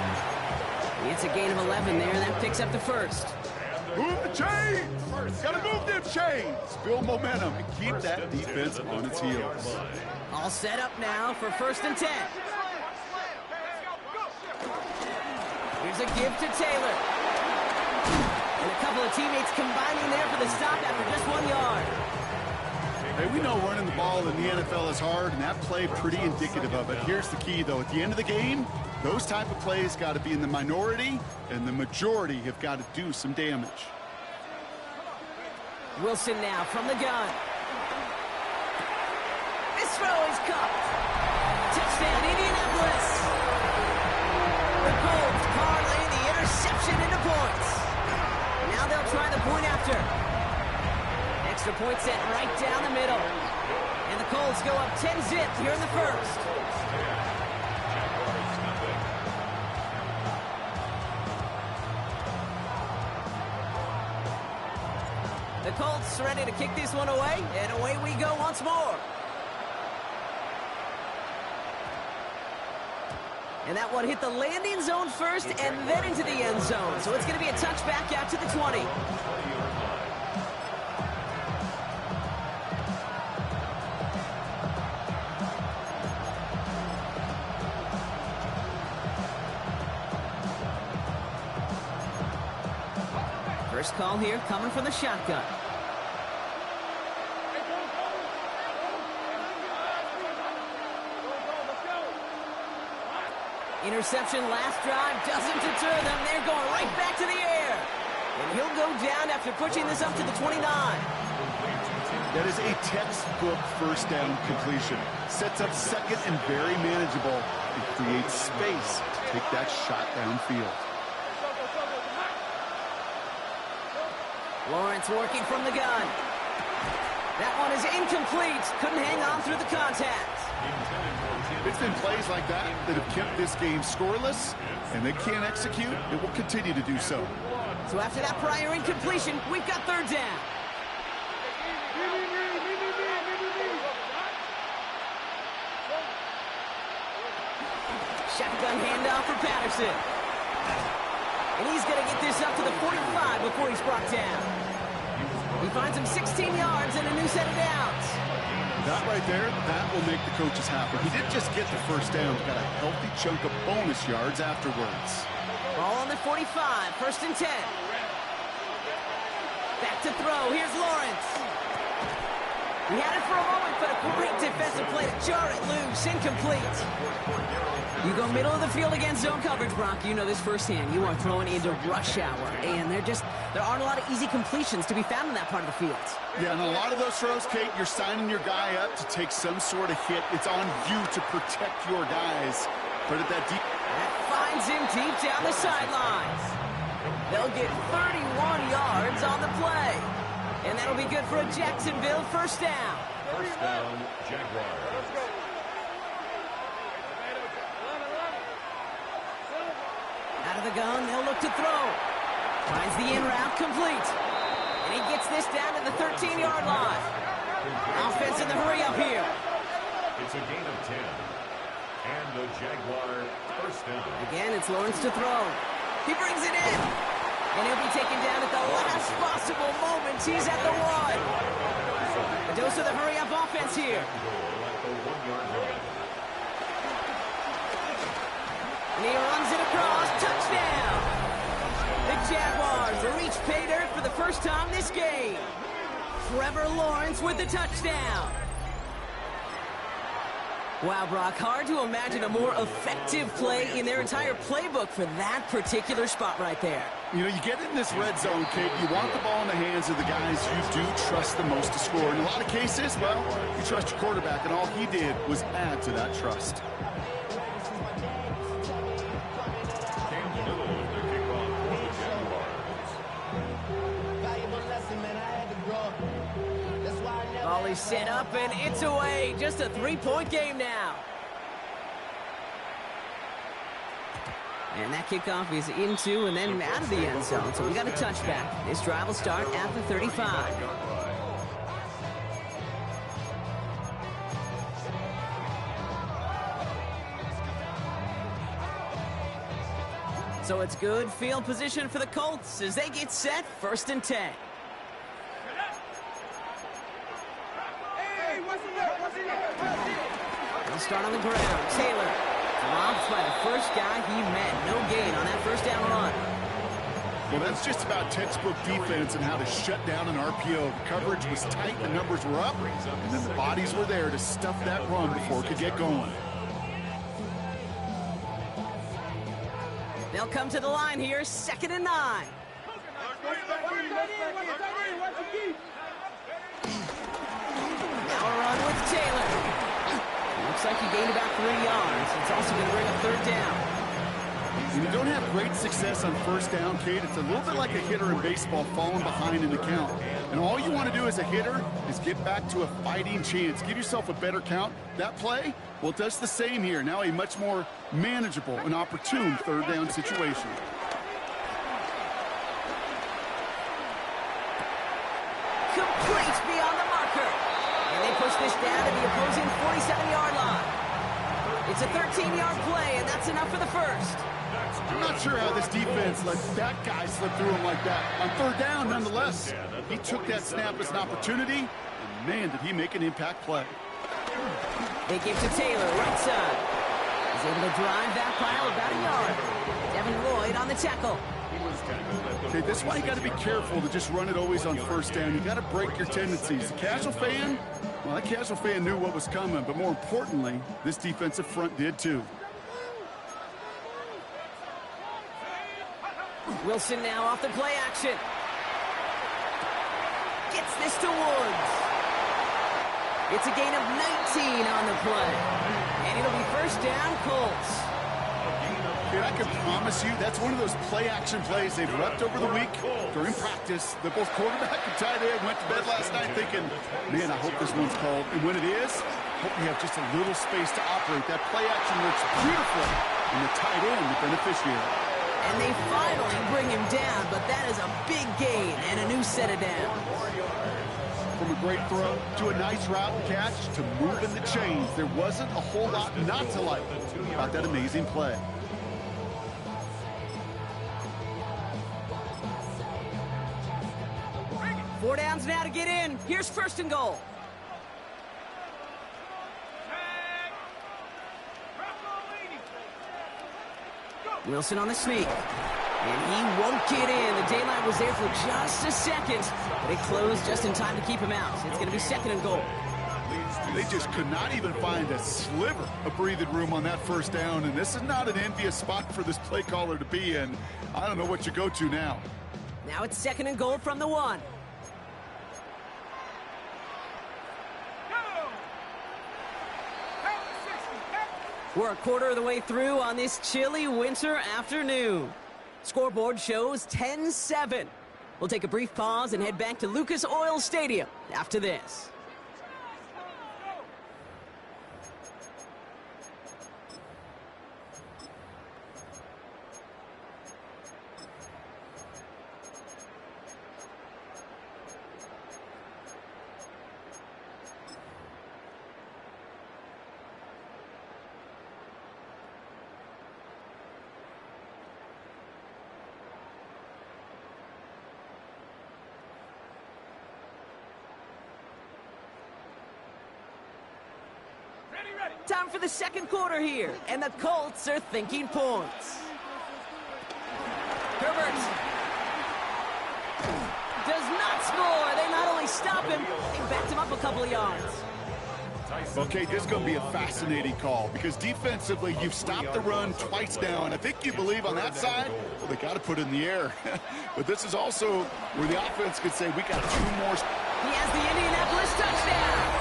It's a gain of 11 there, and that picks up the first. Move the chains! Gotta move them chains! Build momentum and keep that defense on its heels. All set up now for first and 10. Here's a give to Taylor. And a couple of teammates combining there for the stop after just 1 yard. Hey, we know running the ball in the NFL is hard, and that play pretty indicative of it. Here's the key, though. At the end of the game, those type of plays got to be in the minority, and the majority have got to do some damage. Wilson now from the gun. This throw is caught. Touchdown, Indianapolis. The Colts parlay the interception into points. Now they'll try the point after. Extra point set right down the middle. And the Colts go up 10-zip here in the first. The Colts ready to kick this one away, and away we go once more. And that one hit the landing zone first and then into the end zone. So it's going to be a touchback out to the 20. First call here coming from the shotgun. Interception last drive doesn't deter them. They're going right back to the air. And he'll go down after pushing this up to the 29. That is a textbook first down completion. Sets up second and very manageable. It creates space to take that shot downfield. Lawrence working from the gun. That one is incomplete. Couldn't hang on through the contact. It's been plays like that that have kept this game scoreless, and they can't execute. It will continue to do so. So after that prior incompletion, we've got third down. Shotgun handoff for Patterson. And he's going to get this up to the 45 before he's brought down. He finds him 16 yards and a new set of downs. That right there, that will make the coaches happy. He didn't just get the first down, he got a healthy chunk of bonus yards afterwards. Ball on the 45, first and 10. Back to throw, here's Lawrence. He had it for a moment, but a great defensive play to jar it loose, incomplete. You go middle of the field against zone coverage, Brock. You know this firsthand. You are throwing into rush hour, and there aren't a lot of easy completions to be found in that part of the field. Yeah, and a lot of those throws, Kate, you're signing your guy up to take some sort of hit. It's on you to protect your guys. Credit that deep. That finds him deep down the sidelines. They'll get 31 yards on the play. And that'll be good for a Jacksonville first down. First down, Jaguars. Out of the gun, they'll look to throw. Finds the in route complete. And he gets this down to the 13-yard line. Offense in the hurry up here. It's a gain of 10. And the Jaguar first down. Again, it's Lawrence to throw. He brings it in. And he'll be taken down at the last possible moment. He's at the 1. A dose of the hurry up offense here. At the 1-yard line. And he runs it across. Touchdown! The Jaguars reach pay dirt for the first time this game. Trevor Lawrence with the touchdown. Wow, Brock, hard to imagine a more effective play in their entire playbook for that particular spot right there. You know, you get in this red zone, Kate, you want the ball in the hands of the guys you do trust the most to score. In a lot of cases, well, you trust your quarterback, and all he did was add to that trust. Volley set up, and it's away. Just a 3-point game now. And that kickoff is into and then out of the end zone. So we got a touchback. This drive will start at the 35. So it's good field position for the Colts as they get set 1st and 10. They'll start on the ground. Taylor dropped by the first guy he met. No gain on that first down run. Well, that's just about textbook defense and how to shut down an RPO. The coverage was tight, the numbers were up, and then the bodies were there to stuff that run before it could get going. They'll come to the line here, 2nd and 9. Now a run with Taylor. Looks like he gained about 3 yards. It's also going to bring up 3rd down. When you don't have great success on 1st down, Kate, it's a little bit like a hitter in baseball falling behind in the count. And all you want to do as a hitter is get back to a fighting chance. Give yourself a better count. That play, well, it does the same here. Now a much more manageable and opportune 3rd down situation. Complete beyond the marker. And they push this down to the opposing 47-yard line. It's a 13-yard play, and that's enough for the first. I'm not sure how this defense let that guy slip through him like that. On 3rd down, nonetheless, he took that snap as an opportunity, and man, did he make an impact play. They give to Taylor, right side. He's able to drive that pile about a yard. Devin Lloyd on the tackle. Okay, that's why you got to be careful to just run it always on 1st down. You got to break your tendencies. The casual fan, well, that casual fan knew what was coming, but more importantly, this defensive front did too. Wilson now off the play action. Gets this to Woods. It's a gain of 19 on the play. And it'll be 1st down, Colts. And I can promise you that's one of those play-action plays they've repped over the week during practice. The both quarterback and tight end went to bed last night thinking, man, I hope this one's called. And when it is, hope we have just a little space to operate. That play-action works beautifully, and the tight end, the beneficiary. And they finally bring him down, but that is a big gain and a new set of downs. From a great throw to a nice route and catch to moving the chains, there wasn't a whole lot not to like about that amazing play. Four downs now to get in. Here's 1st and goal. Wilson on the sneak. And he won't get in. The daylight was there for just a second, but it closed just in time to keep him out. It's going to be 2nd and goal. They just could not even find a sliver of breathing room on that first down, and this is not an envious spot for this play caller to be in. I don't know what you go to now. Now it's 2nd and goal from the 1. We're a quarter of the way through on this chilly winter afternoon. Scoreboard shows 10-7. We'll take a brief pause and head back to Lucas Oil Stadium after this. Time for the 2nd quarter here, and the Colts are thinking points. Herbert does not score. They not only stop him, they backed him up a couple of yards. Okay, this is going to be a fascinating call because defensively, you've stopped the run twice now, and I think you believe on that side, well, they got to put it in the air. But this is also where the offense could say, we got 2 more. He has the Indianapolis touchdown.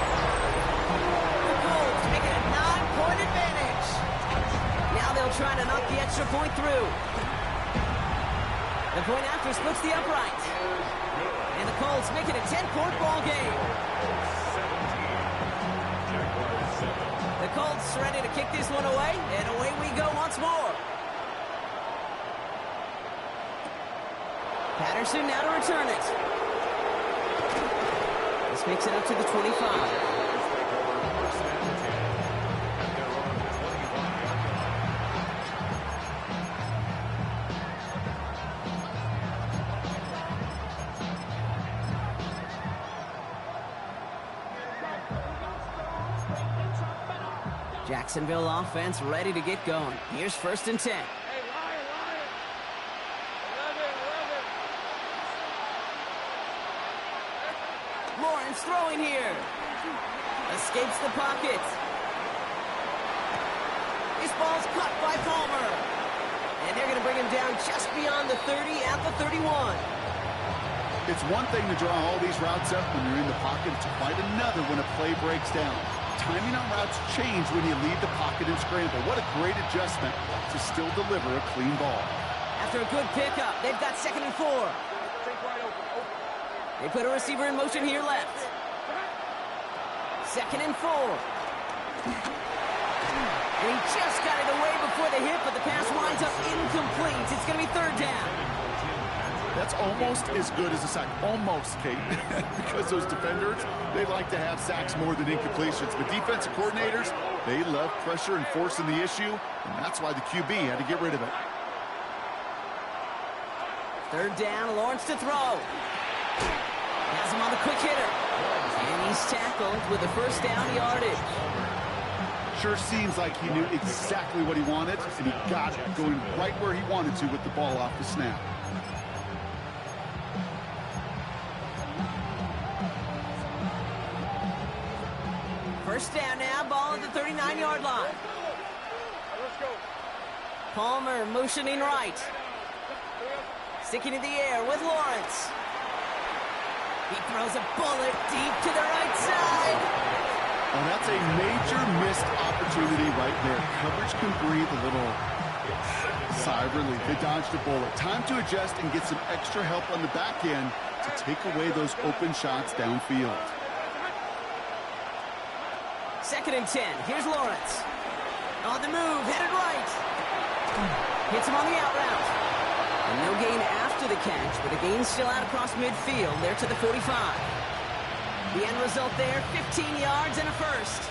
Point advantage. Now they'll try to knock the extra point through. The point after splits the upright. And the Colts make it a 10-point ball game. The Colts ready to kick this one away, and away we go once more. Patterson now to return it. This makes it up to the 25. Jacksonville offense ready to get going. Here's 1st and 10. Lawrence throwing here. Escapes the pocket. This ball's cut by Palmer. And they're going to bring him down just beyond the 30 at the 31. It's one thing to draw all these routes up when you're in the pocket. It's quite another when a play breaks down. Timing on routes change when you leave the pocket and scramble. What a great adjustment to still deliver a clean ball. After a good pickup, they've got 2nd and 4. They put a receiver in motion here left. 2nd and 4. And he just got it away before the hit, but the pass winds up incomplete. It's going to be 3rd down. That's almost as good as a sack. Almost, Kate. Because those defenders, they like to have sacks more than incompletions. But defensive coordinators, they love pressure and forcing the issue, and that's why the QB had to get rid of it. 3rd down, Lawrence to throw. Has him on the quick hitter. And he's tackled with the 1st down yardage. Sure seems like he knew exactly what he wanted, and he got it, going right where he wanted to with the ball off the snap. First down now, ball at the 39-yard line. Palmer motioning right. Sticking in the air with Lawrence. He throws a bullet deep to the right side. Well, that's a major missed opportunity right there. Coverage can breathe a little sigh of relief. They dodged a bullet. Time to adjust and get some extra help on the back end to take away those open shots downfield. 2nd and 10. Here's Lawrence. On the move, headed right. Hits him on the out route. And no gain after the catch, but a gain still out across midfield. There to the 45. The end result there, 15 yards and a first.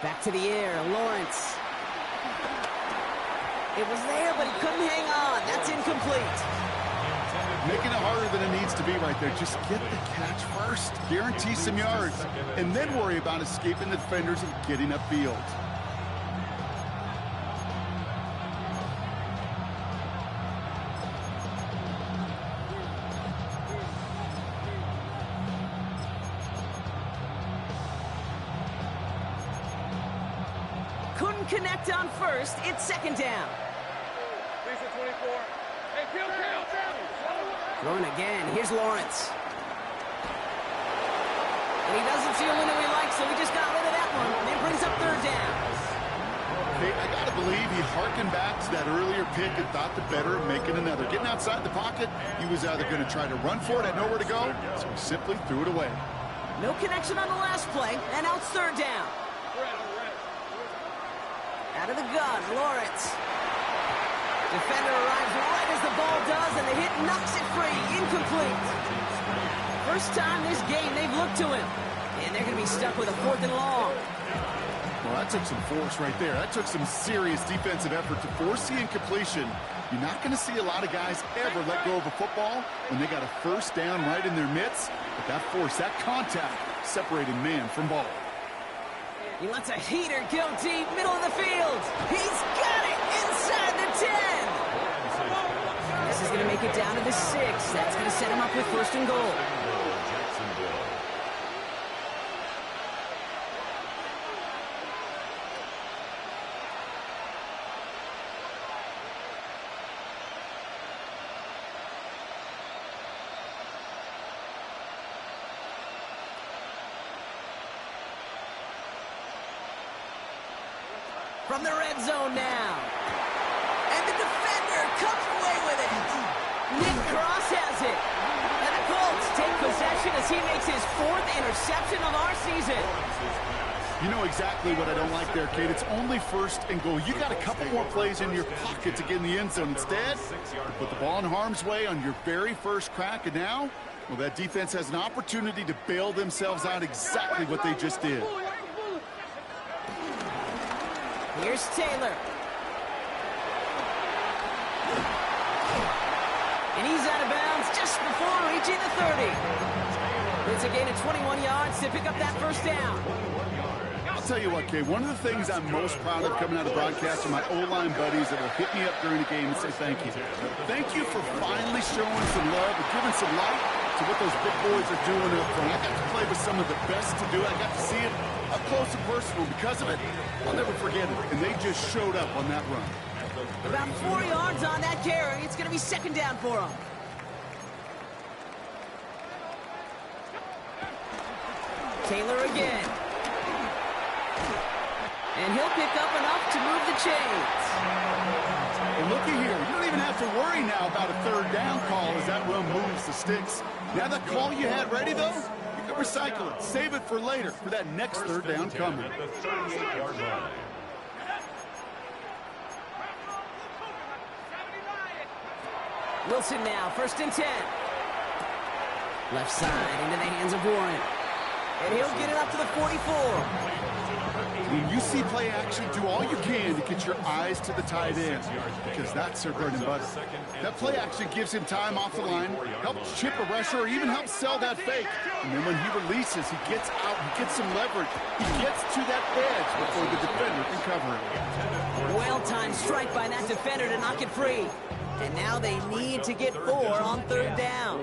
Back to the air, Lawrence. It was there, but he couldn't hang on. That's incomplete. Making it harder than it needs to be right there. Just get the catch first. Guarantee some yards. And then worry about escaping the defenders and getting upfield. connect on first. It's second down. Lisa 24. Hey, kill. Throwing again. Here's Lawrence. And he doesn't see a window he likes, so he just got rid of that one. And it brings up third down. Okay, I got to believe he harkened back to that earlier pick and thought the better of making another. Getting outside the pocket, he was either going to try to run for it, had nowhere to go, so he simply threw it away. No connection on the last play, and now it's third down. Out of the gun, Lawrence. Defender arrives right as the ball does, and the hit knocks it free. Incomplete. First time this game they've looked to him, and they're going to be stuck with a 4th and long. Well, that took some force right there. That took some serious defensive effort to force the incompletion. You're not going to see a lot of guys ever let go of a football when they got a first down right in their midst. But that force, that contact, separated man from ball. He lets a heater go deep, middle of the field. He's got it inside the 10. This is going to make it down to the 6. That's going to set him up with first and goal. From the red zone now. And the defender comes away with it. Nick Cross has it. And the Colts take possession as he makes his 4th interception of our season. You know exactly what I don't like there, Kate. It's only first and goal. You got a couple more plays in your pocket to get in the end zone. Instead, you put the ball in harm's way on your very first crack, and now, well, that defense has an opportunity to bail themselves out exactly what they just did. Here's Taylor. And he's out of bounds just before reaching the 30. It's a gain of 21 yards to pick up that first down. I'll tell you what, Kay, one of the things I'm most proud of coming out of broadcast are my O-line buddies that will hit me up during the game and say thank you. Thank you for finally showing some love and giving some light to what those big boys are doing up front. I got to play with some of the best to do it. I got to see it up close and personal. Because of it, I'll never forget it. And they just showed up on that run. About 4 yards on that carry. It's going to be second down for him. Taylor again. And he'll pick up enough to move the chains. And looky here, you don't even have to worry now about a third down call as that run moves the sticks. Now that call you had ready, though, you can recycle it. Save it for later for that next third down coming. Wilson now, first and 10. Left side into the hands of Warren. And he'll get it up to the 44. When you see play action, do all you can to get your eyes to the tight end, because that's their bread and butter. That play action gives him time off the line, helps chip a rusher, or even helps sell that fake. And then when he releases, he gets out, he gets some leverage. He gets to that edge before the defender can cover it. Well-timed strike by that defender to knock it free. And now they need to get 4 on third down.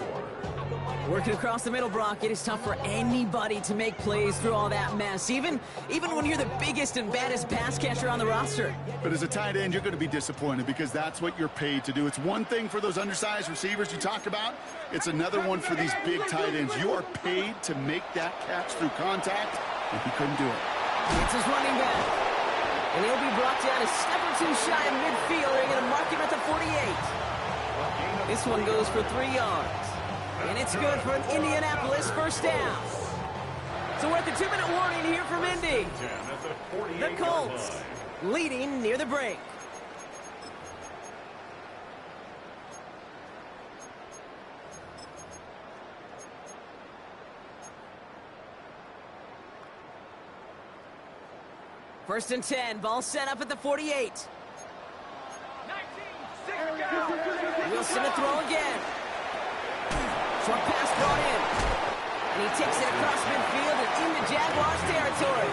Working across the middle, Brock, it is tough for anybody to make plays through all that mess, even when you're the biggest and baddest pass catcher on the roster. But as a tight end, you're going to be disappointed because that's what you're paid to do. It's one thing for those undersized receivers you talk about. It's another one for these big tight ends. You are paid to make that catch through contact, and he couldn't do it. It's his running back. And he'll be brought down a step or two shy of midfield. They're going to mark him at the 48. This one goes for 3 yards. And it's good for an Indianapolis first down. So we're at the 2-minute warning here from Indy. The Colts leading near the break. First and 10, ball set up at the 48. Wilson to throw again. Short pass brought in. And he takes it across midfield and into Jaguars territory.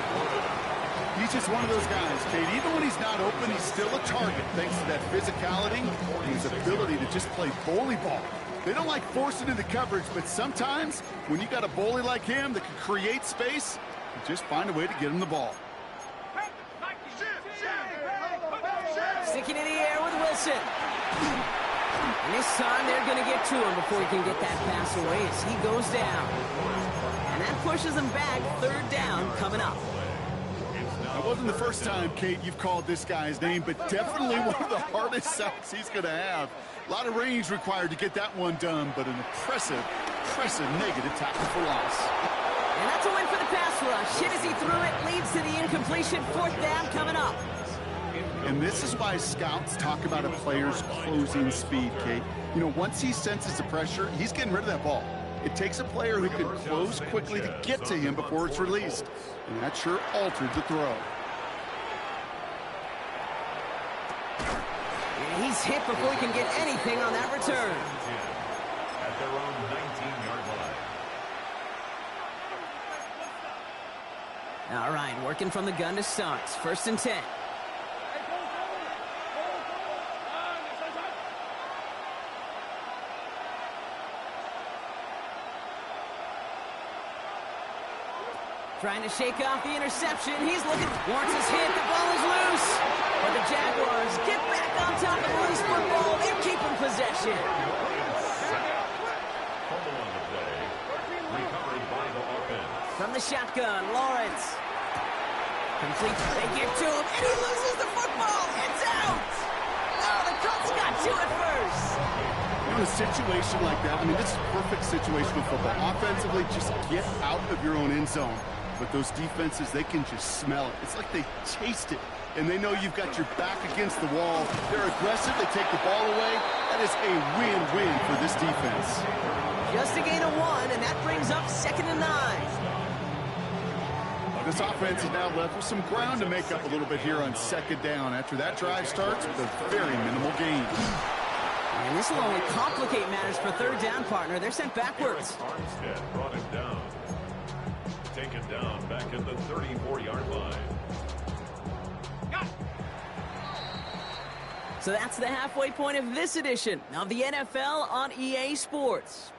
He's just one of those guys, Kate. Even when he's not open, he's still a target thanks to that physicality and his ability to just play bully ball. They don't like forcing into coverage, but sometimes when you got a bully like him that can create space, you just find a way to get him the ball. Sticking in the air with Wilson. And this time they're going to get to him before he can get that pass away as he goes down. And that pushes him back. Third down coming up. That wasn't the first time, Kate, you've called this guy's name, but definitely one of the hardest sacks he's going to have. A lot of range required to get that one done, but an impressive negative tackle for loss. And that's a win for the pass rush. Hit as he threw it, leads to the incompletion. Fourth down coming up. And this is why scouts talk about a player's closing speed, Kate. You know, once he senses the pressure, he's getting rid of that ball. It takes a player who can close quickly to get to him before it's released. And that sure altered the throw. And he's hit before he can get anything on that return. At their own 19-yard line. All right, working from the gun to start. First and 10. Trying to shake off the interception. He's looking. Wants his hit. The ball is loose. But the Jaguars get back on top of the loose football. They're keeping possession. Fumble on the play. Recovered by the offense. From the shotgun, Lawrence. Complete. They give to him, and he loses the football. It's out. Oh, the Colts got to it first. You know, in a situation like that, I mean, this is perfect situational football. Offensively, just get out of your own end zone. But those defenses, they can just smell it. It's like they chased it, and they know you've got your back against the wall. They're aggressive. They take the ball away. That is a win-win for this defense. Just a gain of 1, and that brings up 2nd and 9. This offense is now left with some ground to make up a little bit here on 2nd down after that drive starts with a very minimal gain. And this will only complicate matters for 3rd down, partner. They're sent backwards. Armstead brought him down. Taken down back at the 34-yard line. So that's the halfway point of this edition of the NFL on EA Sports.